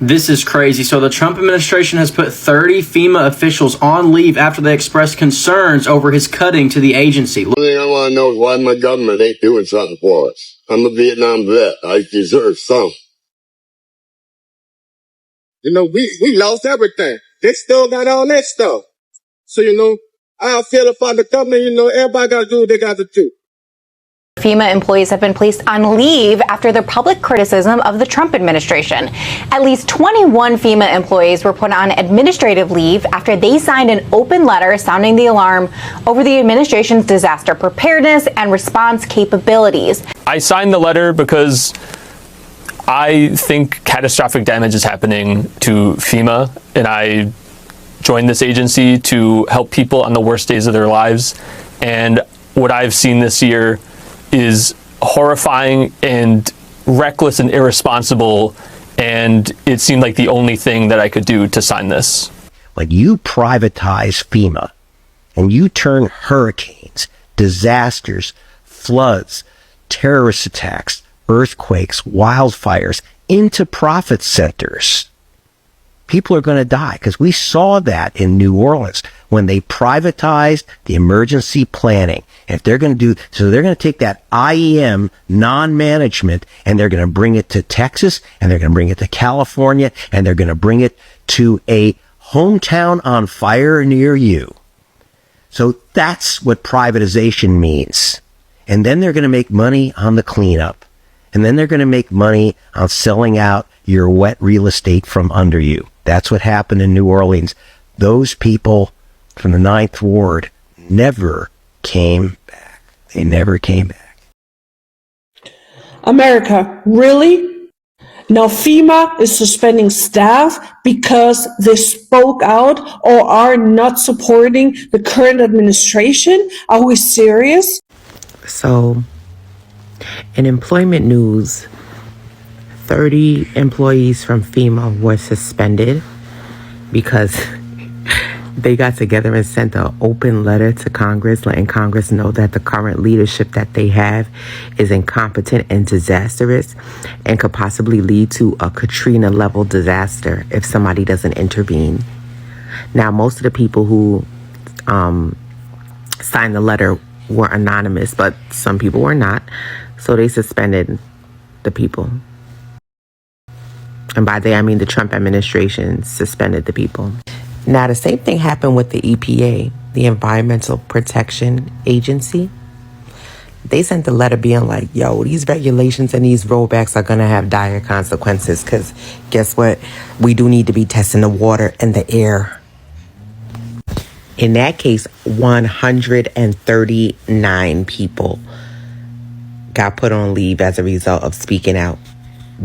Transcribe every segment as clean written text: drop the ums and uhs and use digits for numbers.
This is crazy. So the Trump administration has put 30 FEMA officials on leave after they expressed concerns over his cutting to the agency. The thing I want to know is why my government ain't doing something for us. I'm a Vietnam vet. I deserve some. You know, we lost everything. They still got all that stuff. So, you know, I feel about the government, you know, everybody got to do what they got to do. FEMA employees have been placed on leave after their public criticism of the Trump administration. At least 21 FEMA employees were put on administrative leave after they signed an open letter sounding the alarm over the administration's disaster preparedness and response capabilities. I signed the letter because I think catastrophic damage is happening to FEMA, and I joined this agency to help people on the worst days of their lives. And what I've seen this year is horrifying and reckless and irresponsible, and it seemed like the only thing that I could do to sign this. Like, you privatize FEMA and you turn hurricanes, disasters, floods, terrorist attacks, earthquakes, wildfires into profit centers. People are going to die, because we saw that in New Orleans when they privatized the emergency planning. If they're going to do, so they're going to take that IEM non-management and they're going to bring it to Texas, and they're going to bring it to California, and they're going to bring it to a hometown on fire near you. So that's what privatization means. And then they're going to make money on the cleanup. And then they're going to make money on selling out your wet real estate from under you. That's what happened in New Orleans. Those people from the Ninth Ward never came back. They never came back. America, really? Now FEMA is suspending staff because they spoke out or are not supporting the current administration? Are we serious? So, in employment news, 30 employees from FEMA were suspended because they got together and sent an open letter to Congress, letting Congress know that the current leadership that they have is incompetent and disastrous and could possibly lead to a Katrina-level disaster if somebody doesn't intervene. Now, most of the people who signed the letter were anonymous, but some people were not. So they suspended the people. And by they, I mean the Trump administration suspended the people. Now, the same thing happened with the EPA, the Environmental Protection Agency. They sent a letter being like, yo, these regulations and these rollbacks are going to have dire consequences, because guess what? We do need to be testing the water and the air. In that case, 139 people got put on leave as a result of speaking out.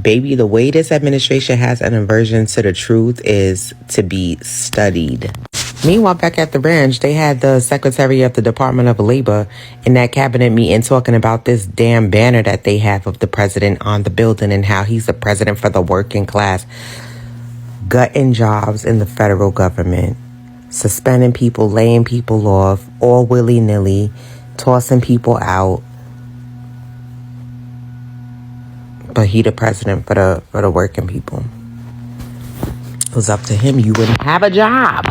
Baby, the way this administration has an aversion to the truth is to be studied. Meanwhile, back at the ranch, they had the Secretary of the Department of Labor in that cabinet meeting talking about this damn banner that they have of the president on the building and how he's the president for the working class. Gutting jobs in the federal government, suspending people, laying people off, all willy-nilly, tossing people out. But he the president for the working people. It was up to him, you wouldn't have a job.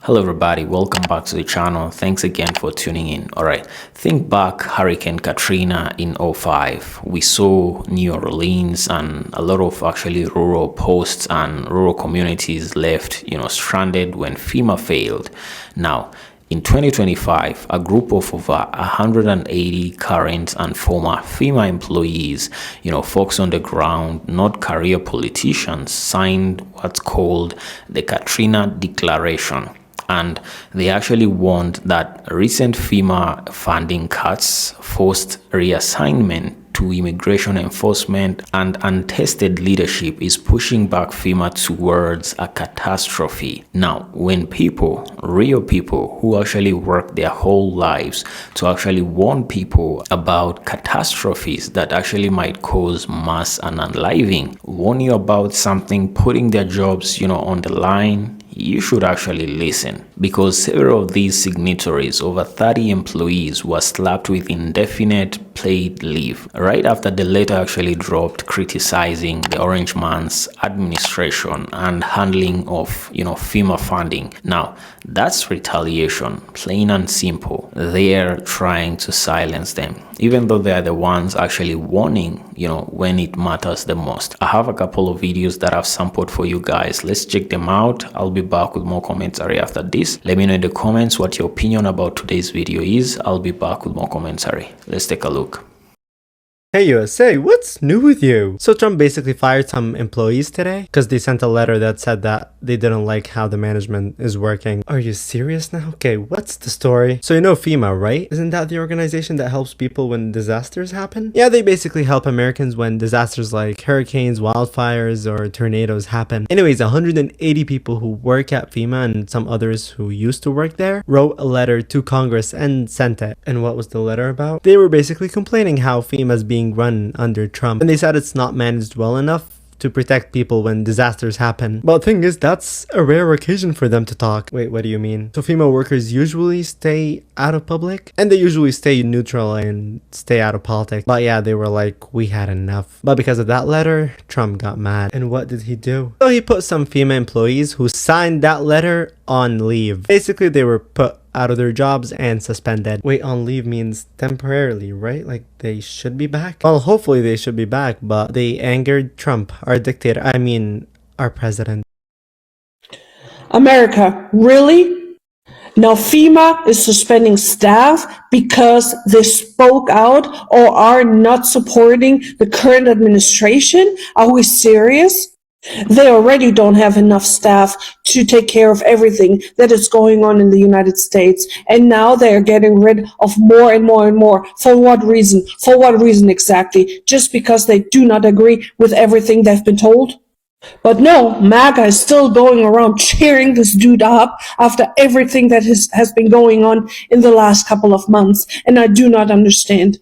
Hello everybody, welcome back to the channel. Thanks again for tuning in. Alright, think back Hurricane Katrina in 2005. We saw New Orleans and a lot of actually rural posts and rural communities left, stranded when FEMA failed. Now, in 2025, a group of over 180 current and former FEMA employees, folks on the ground, not career politicians, signed what's called the Katrina Declaration. And they actually warned that recent FEMA funding cuts, forced reassignment to immigration enforcement, and untested leadership is pushing back FEMA towards a catastrophe. Now, when people, real people who actually work their whole lives to actually warn people about catastrophes that actually might cause mass and unaliving, warn you about something putting their jobs, on the line, you should actually listen, because several of these signatories, over 30 employees, were slapped with indefinite paid leave right after the letter actually dropped criticizing the Orange Man's administration and handling of, FEMA funding. Now, that's retaliation, plain and simple. They're trying to silence them, even though they are the ones actually warning, when it matters the most. I have a couple of videos that I've sampled for you guys. Let's check them out. I'll be back with more commentary after this. Let me know in the comments what your opinion about today's video is. I'll be back with more commentary. Let's take a look. Hey USA, what's new with you? So Trump basically fired some employees today because they sent a letter that said that they didn't like how the management is working. Are you serious now? Okay, what's the story? So you know FEMA, right? Isn't that the organization that helps people when disasters happen? Yeah, they basically help Americans when disasters like hurricanes, wildfires, or tornadoes happen. Anyways, 180 people who work at FEMA and some others who used to work there wrote a letter to Congress and sent it. And what was the letter about? They were basically complaining how FEMA is being run under Trump, and they said it's not managed well enough to protect people when disasters happen. But the thing is, that's a rare occasion for them to talk. Wait, what do you mean? So FEMA workers usually stay out of public, and they usually stay neutral and stay out of politics. But yeah, they were like, we had enough. But because of that letter, Trump got mad. And what did he do? So he put some FEMA employees who signed that letter on leave. Basically, they were put out of their jobs and suspended. Wait, on leave means temporarily, right? Like they should be back? Well, hopefully they should be back, but they angered Trump, our dictator, our president. America, really? Now FEMA is suspending staff because they spoke out or are not supporting the current administration? Are we serious? They already don't have enough staff to take care of everything that is going on in the United States. And now they are getting rid of more and more and more. For what reason? For what reason exactly? Just because they do not agree with everything they've been told? But no, MAGA is still going around cheering this dude up after everything that has been going on in the last couple of months. And I do not understand.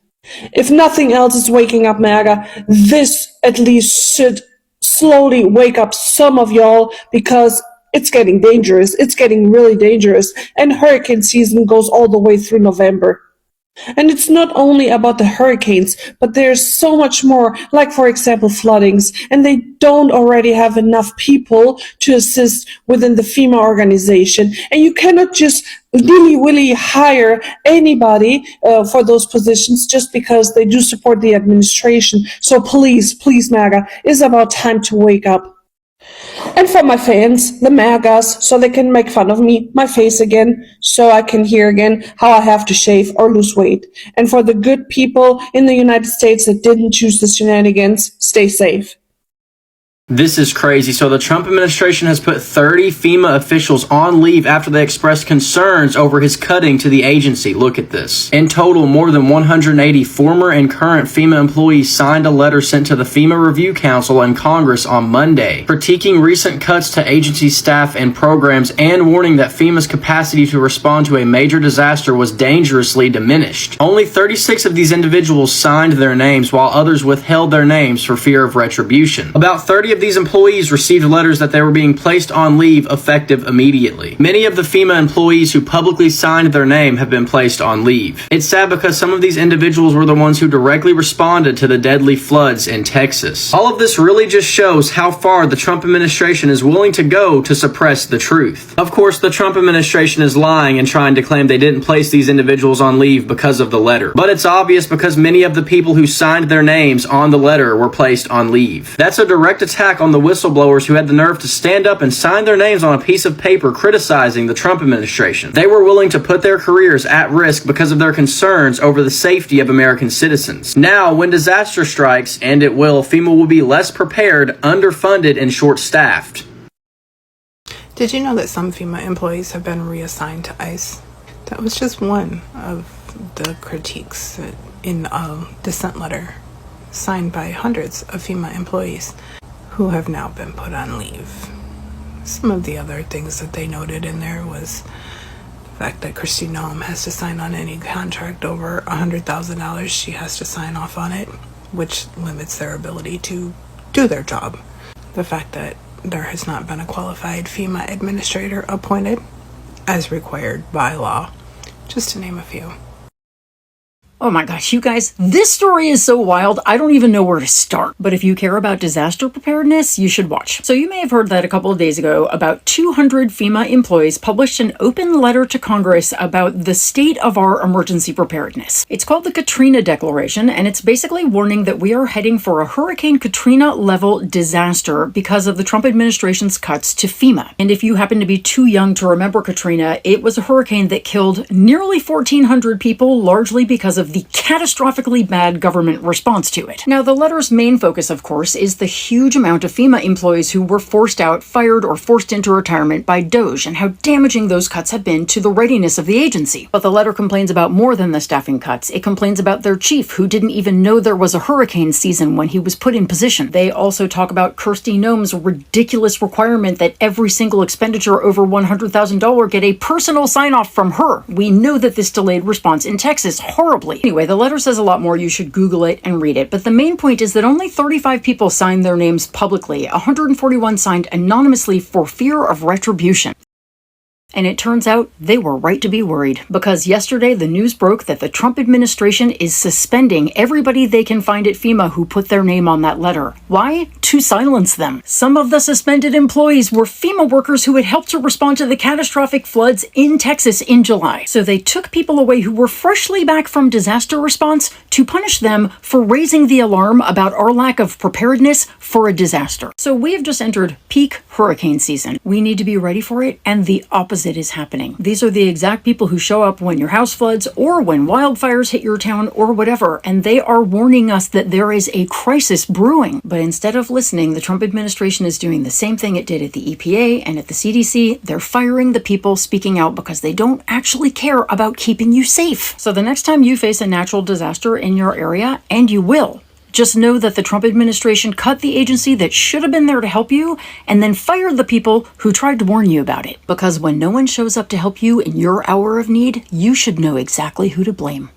If nothing else is waking up MAGA, this at least should slowly wake up some of y'all, because it's getting dangerous. It's getting really dangerous. And hurricane season goes all the way through November. And it's not only about the hurricanes, but there's so much more, like, for example, floodings. And they don't already have enough people to assist within the FEMA organization. And you cannot just willy-willy hire anybody for those positions just because they do support the administration. So please, MAGA, it's about time to wake up. And for my fans, the MAGAs, so they can make fun of me, my face again, so I can hear again how I have to shave or lose weight. And for the good people in the United States that didn't choose the shenanigans, stay safe. This is crazy. So the Trump administration has put 30 FEMA officials on leave after they expressed concerns over his cutting to the agency. Look at this. In total, more than 180 former and current FEMA employees signed a letter sent to the FEMA Review Council and Congress on Monday, critiquing recent cuts to agency staff and programs and warning that FEMA's capacity to respond to a major disaster was dangerously diminished. Only 36 of these individuals signed their names, while others withheld their names for fear of retribution. About 30 of these employees received letters that they were being placed on leave effective immediately. Many of the FEMA employees who publicly signed their name have been placed on leave. It's sad because some of these individuals were the ones who directly responded to the deadly floods in Texas. All of this really just shows how far the Trump administration is willing to go to suppress the truth. Of course, the Trump administration is lying and trying to claim they didn't place these individuals on leave because of the letter. But it's obvious because many of the people who signed their names on the letter were placed on leave. That's a direct attack on the whistleblowers who had the nerve to stand up and sign their names on a piece of paper criticizing the Trump administration. They were willing to put their careers at risk because of their concerns over the safety of American citizens. Now, when disaster strikes, and it will, FEMA will be less prepared, underfunded, and short-staffed. Did you know that some FEMA employees have been reassigned to ICE? That was just one of the critiques in a dissent letter signed by hundreds of FEMA employees who have now been put on leave. Some of the other things that they noted in there was the fact that Katrina-level has to sign on any contract over $100,000. She has to sign off on it, which limits their ability to do their job. The fact that there has not been a qualified FEMA administrator appointed as required by law, just to name a few. Oh my gosh, you guys, this story is so wild, I don't even know where to start. But if you care about disaster preparedness, you should watch. So you may have heard that a couple of days ago, about 200 FEMA employees published an open letter to Congress about the state of our emergency preparedness. It's called the Katrina Declaration, and it's basically warning that we are heading for a Hurricane Katrina-level disaster because of the Trump administration's cuts to FEMA. And if you happen to be too young to remember Katrina, it was a hurricane that killed nearly 1,400 people, largely because of the catastrophically bad government response to it. Now, the letter's main focus, of course, is the huge amount of FEMA employees who were forced out, fired, or forced into retirement by DOGE, and how damaging those cuts have been to the readiness of the agency. But the letter complains about more than the staffing cuts. It complains about their chief, who didn't even know there was a hurricane season when he was put in position. They also talk about Kirsty Noem's ridiculous requirement that every single expenditure over $100,000 get a personal sign-off from her. We know that this delayed response in Texas horribly. Anyway, the letter says a lot more. You should Google it and read it. But the main point is that only 35 people signed their names publicly. 141 signed anonymously for fear of retribution. And it turns out they were right to be worried, because yesterday the news broke that the Trump administration is suspending everybody they can find at FEMA who put their name on that letter. Why? To silence them. Some of the suspended employees were FEMA workers who had helped to respond to the catastrophic floods in Texas in July. So they took people away who were freshly back from disaster response to punish them for raising the alarm about our lack of preparedness for a disaster. So we have just entered peak hurricane season. We need to be ready for it, and the opposite is happening. These are the exact people who show up when your house floods or when wildfires hit your town or whatever, and they are warning us that there is a crisis brewing. But instead of listening, the Trump administration is doing the same thing it did at the EPA and at the CDC. They're firing the people speaking out because they don't actually care about keeping you safe. So the next time you face a natural disaster in your area, and you will, just know that the Trump administration cut the agency that should have been there to help you and then fired the people who tried to warn you about it. Because when no one shows up to help you in your hour of need, you should know exactly who to blame.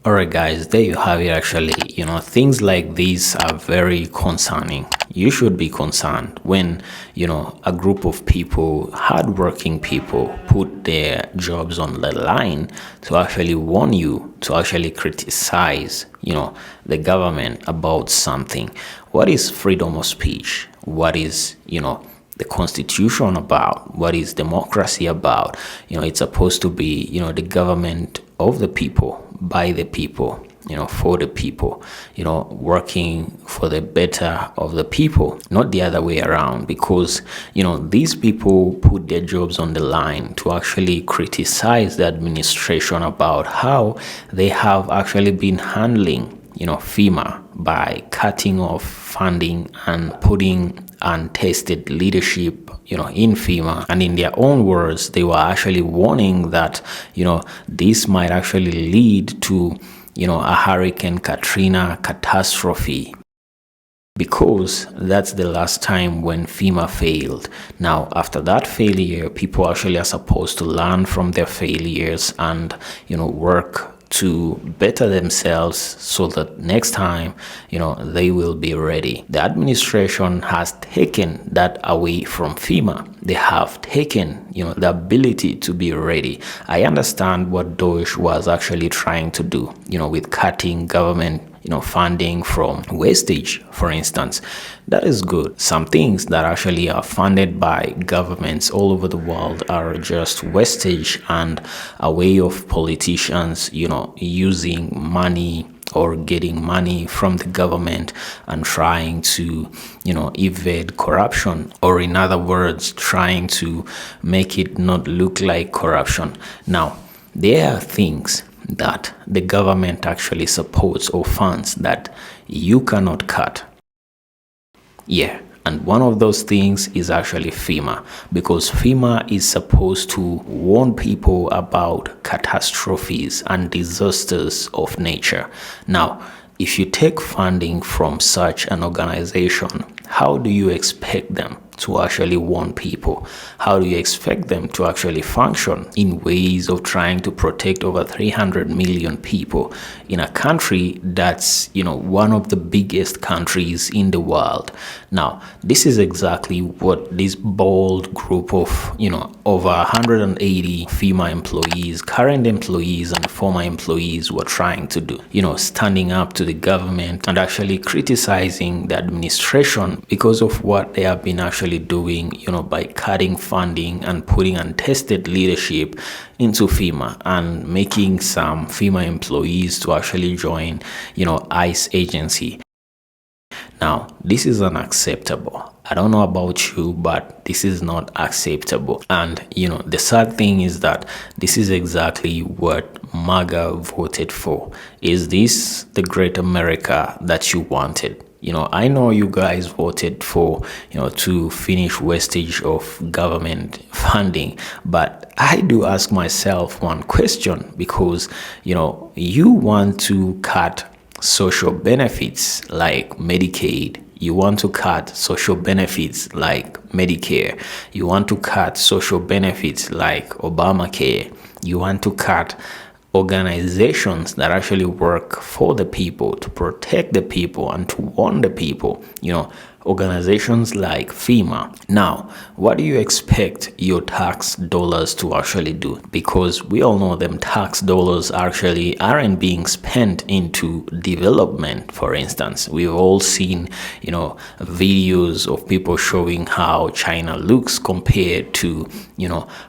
Alright guys, there you have it. Actually, things like these are very concerning. You should be concerned when, a group of people, hardworking people, put their jobs on the line to actually warn you, to actually criticize, the government about something. What is freedom of speech? What is, the Constitution about? What is democracy about? It's supposed to be, the government of the people, by the people, for the people, working for the better of the people, not the other way around. Because, these people put their jobs on the line to actually criticize the administration about how they have actually been handling, FEMA by cutting off funding and putting untested leadership, in FEMA. And in their own words, they were actually warning that, this might actually lead to, a Hurricane Katrina catastrophe, because that's the last time when FEMA failed. Now, after that failure, people actually are supposed to learn from their failures and, work to better themselves so that next time, they will be ready. The administration has taken that away from FEMA. They have taken, the ability to be ready. I understand what DOGE was actually trying to do, with cutting government funding from wastage, for instance. That is good. Some things that actually are funded by governments all over the world are just wastage and a way of politicians, using money or getting money from the government and trying to, evade corruption, or in other words, trying to make it not look like corruption. Now, there are things that the government actually supports or funds that you cannot cut. Yeah, and one of those things is actually FEMA, because FEMA is supposed to warn people about catastrophes and disasters of nature. Now, if you take funding from such an organization, how do you expect them to actually warn people? How do you expect them to actually function in ways of trying to protect over 300 million people in a country that's, one of the biggest countries in the world? Now, this is exactly what this bold group of, over 180 FEMA employees, current employees and former employees were trying to do, standing up to the government and actually criticizing the administration because of what they have been actually doing, by cutting funding and putting untested leadership into FEMA and making some FEMA employees to actually join, ICE agency. Now, this is unacceptable. I don't know about you, but this is not acceptable. And, the sad thing is that this is exactly what MAGA voted for. Is this the great America that you wanted? I know you guys voted for, to finish wastage of government funding, but I do ask myself one question because, you want to cut social benefits like Medicaid. You want to cut social benefits like Medicare. You want to cut social benefits like Obamacare. You want to cut organizations that actually work for the people, to protect the people and to warn the people, organizations like FEMA. Now, what do you expect your tax dollars to actually do? Because we all know them tax dollars actually aren't being spent into development. For instance, we've all seen, videos of people showing how China looks compared to,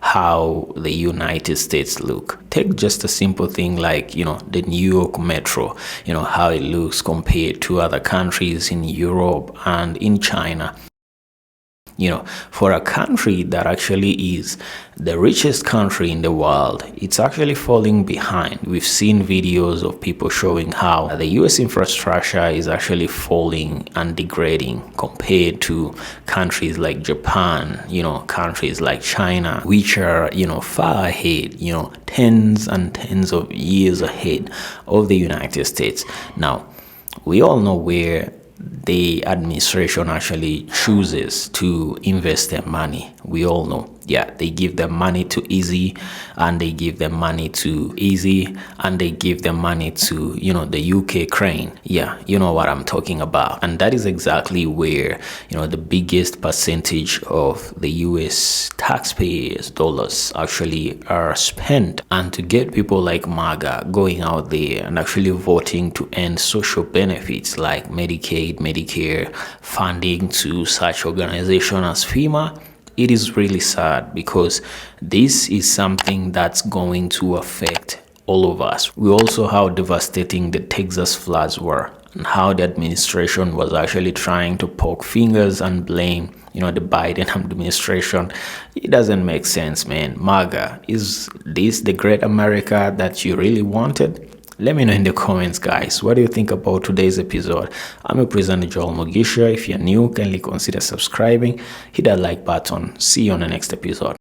how the United States look. Take just a simple thing like, the New York Metro, how it looks compared to other countries in Europe and in China. For a country that actually is the richest country in the world, it's actually falling behind. We've seen videos of people showing how the US infrastructure is actually falling and degrading compared to countries like Japan, countries like China, which are, far ahead, tens and tens of years ahead of the United States. Now, we all know where the administration actually chooses to invest their money. We all know. Yeah, they give their money to Easy, and they give their money to Easy, and they give their money to, the UK Crane. Yeah, you know what I'm talking about. And that is exactly where, the biggest percentage of the US taxpayers' dollars actually are spent. And to get people like MAGA going out there and actually voting to end social benefits like Medicaid, Medicare, funding to such organizations as FEMA, it is really sad because this is something that's going to affect all of us. We also how devastating the Texas floods were and how the administration was actually trying to poke fingers and blame, the Biden administration. It doesn't make sense, man. MAGA, is this the great America that you really wanted? Let me know in the comments, guys. What do you think about today's episode? I'm your presenter, Joel Mugisha. If you're new, kindly consider subscribing. Hit that like button. See you on the next episode.